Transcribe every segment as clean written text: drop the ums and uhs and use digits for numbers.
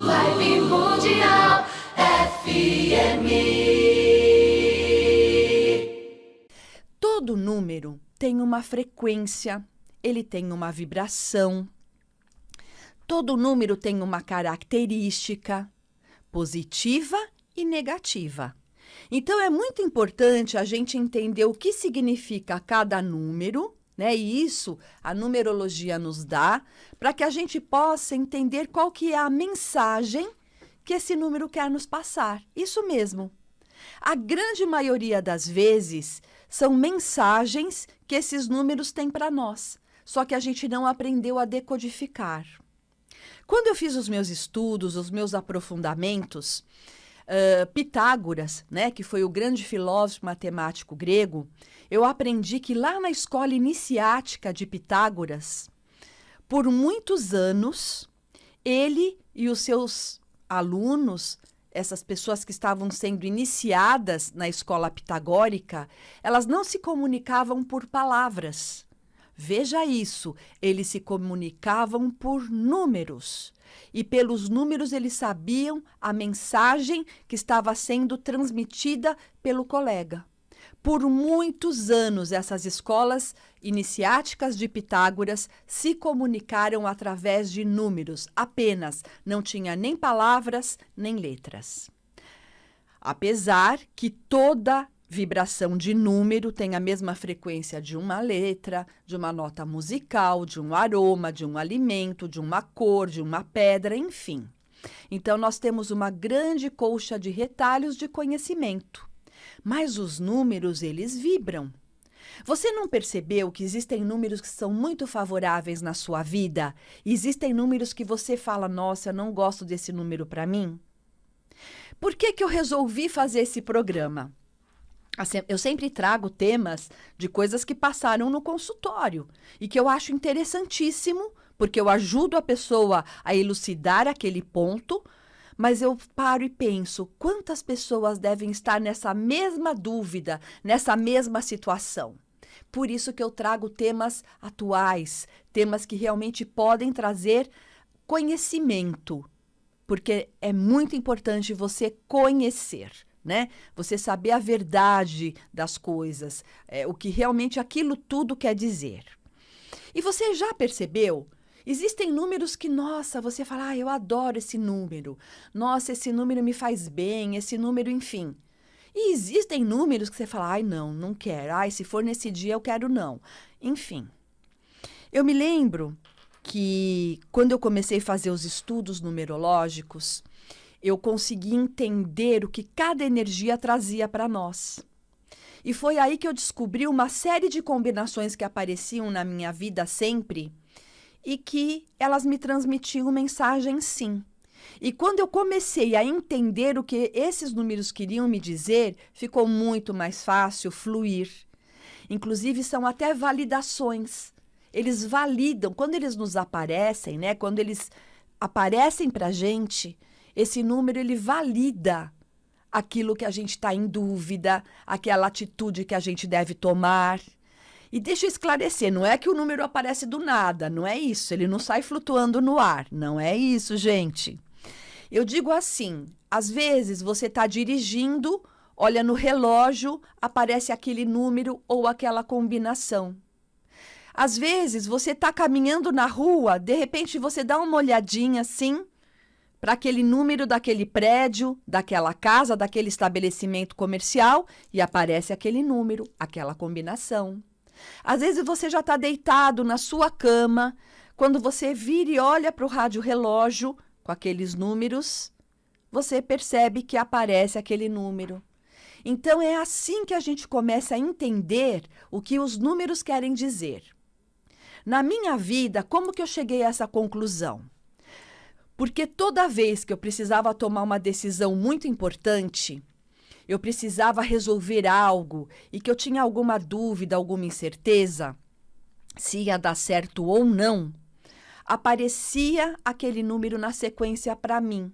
Vibe Mundial FM. Todo número tem uma frequência, ele tem uma vibração. Todo número tem uma característica positiva e negativa. Então, é muito importante a gente entender o que significa cada número, né? E isso a numerologia nos dá, para que a gente possa entender qual que é a mensagem que esse número quer nos passar. Isso mesmo. A grande maioria das vezes são mensagens que esses números têm para nós, só que a gente não aprendeu a decodificar. Quando eu fiz os meus estudos, os meus aprofundamentos, Pitágoras, né, que foi o grande filósofo matemático grego, eu aprendi que lá na escola iniciática de Pitágoras, por muitos anos, ele e os seus alunos, essas pessoas que estavam sendo iniciadas na escola pitagórica, elas não se comunicavam por palavras. Veja isso, eles se comunicavam por números. E pelos números eles sabiam a mensagem que estava sendo transmitida pelo colega. Por muitos anos, essas escolas iniciáticas de Pitágoras se comunicaram através de números, apenas. Não tinha nem palavras, nem letras. Apesar que toda vibração de número tem a mesma frequência de uma letra, de uma nota musical, de um aroma, de um alimento, de uma cor, de uma pedra, enfim. Então, nós temos uma grande colcha de retalhos de conhecimento. Mas os números, eles vibram. Você não percebeu que existem números que são muito favoráveis na sua vida? Existem números que você fala, nossa, eu não gosto desse número para mim? Por que eu resolvi fazer esse programa? Eu sempre trago temas de coisas que passaram no consultório e que eu acho interessantíssimo, porque eu ajudo a pessoa a elucidar aquele ponto, mas eu paro e penso, quantas pessoas devem estar nessa mesma dúvida, nessa mesma situação? Por isso que eu trago temas atuais, temas que realmente podem trazer conhecimento, porque é muito importante você conhecer. Né? Você saber a verdade das coisas, o que realmente aquilo tudo quer dizer. E você já percebeu? Existem números que, nossa, você fala, eu adoro esse número. Nossa, esse número me faz bem, esse número, enfim. E existem números que você fala, não quero. Se for nesse dia eu quero não. Enfim. Eu me lembro que quando eu comecei a fazer os estudos numerológicos, eu consegui entender o que cada energia trazia para nós. E foi aí que eu descobri uma série de combinações que apareciam na minha vida sempre e que elas me transmitiam mensagens sim. E quando eu comecei a entender o que esses números queriam me dizer, ficou muito mais fácil fluir. Inclusive, são até validações. Eles validam, quando eles nos aparecem, né? Quando eles aparecem para a gente, esse número, ele valida aquilo que a gente está em dúvida, aquela atitude que a gente deve tomar. E deixa eu esclarecer, não é que o número aparece do nada, não é isso, ele não sai flutuando no ar, não é isso, gente. Eu digo assim, às vezes você está dirigindo, olha no relógio, aparece aquele número ou aquela combinação. Às vezes você está caminhando na rua, de repente você dá uma olhadinha assim, para aquele número daquele prédio, daquela casa, daquele estabelecimento comercial e aparece aquele número, aquela combinação. Às vezes você já está deitado na sua cama, quando você vira e olha para o rádio-relógio com aqueles números, você percebe que aparece aquele número. Então é assim que a gente começa a entender o que os números querem dizer. Na minha vida, como que eu cheguei a essa conclusão? Porque toda vez que eu precisava tomar uma decisão muito importante, eu precisava resolver algo e que eu tinha alguma dúvida, alguma incerteza, se ia dar certo ou não, aparecia aquele número na sequência para mim.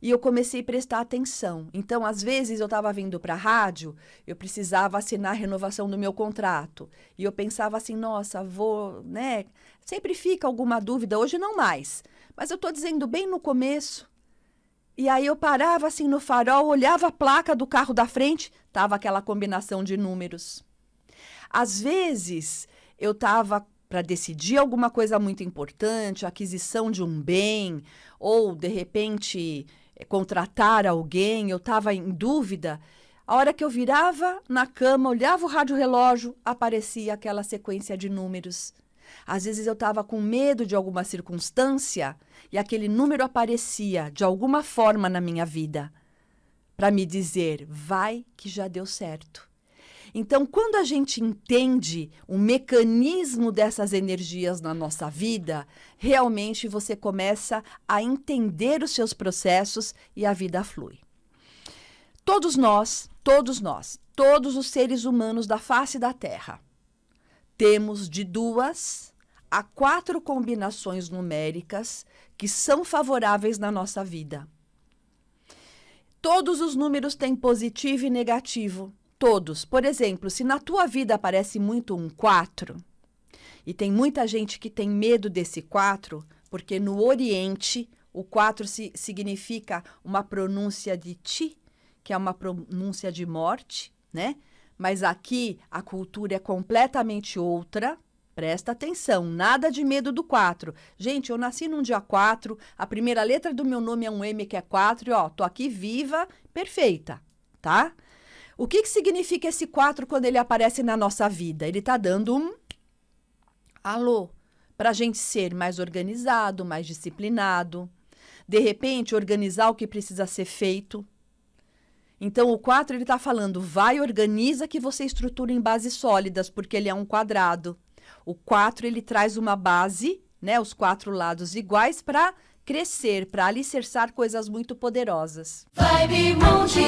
E eu comecei a prestar atenção. Então, às vezes, eu estava vindo para a rádio, eu precisava assinar a renovação do meu contrato. E eu pensava assim, nossa, vou, né? Sempre fica alguma dúvida, hoje não mais. Mas eu estou dizendo bem no começo. E aí eu parava assim no farol, olhava a placa do carro da frente, tava aquela combinação de números. Às vezes, eu estava para decidir alguma coisa muito importante, a aquisição de um bem, ou, de repente, contratar alguém, eu estava em dúvida. A hora que eu virava na cama, olhava o rádio-relógio, aparecia aquela sequência de números. Às vezes eu estava com medo de alguma circunstância e aquele número aparecia de alguma forma na minha vida para me dizer, vai que já deu certo. Então, quando a gente entende o mecanismo dessas energias na nossa vida, realmente você começa a entender os seus processos e a vida flui. Todos nós, todos os seres humanos da face da Terra, temos de 2 a 4 combinações numéricas que são favoráveis na nossa vida. Todos os números têm positivo e negativo. Todos. Por exemplo, se na tua vida aparece muito um 4, e tem muita gente que tem medo desse 4, porque no Oriente o 4 significa uma pronúncia de ti, que é uma pronúncia de morte, né? Mas aqui a cultura é completamente outra. Presta atenção, nada de medo do 4. Gente, eu nasci num dia 4, a primeira letra do meu nome é um M, que é 4, e ó, tô aqui viva, perfeita, tá? O que significa esse 4 quando ele aparece na nossa vida? Ele tá dando um alô, pra gente ser mais organizado, mais disciplinado. De repente, organizar o que precisa ser feito. Então, o 4, ele está falando, vai, organiza que você estrutura em bases sólidas, porque ele é um quadrado. O 4, ele traz uma base, né, os 4 lados iguais para crescer, para alicerçar coisas muito poderosas. Vibe Mundial.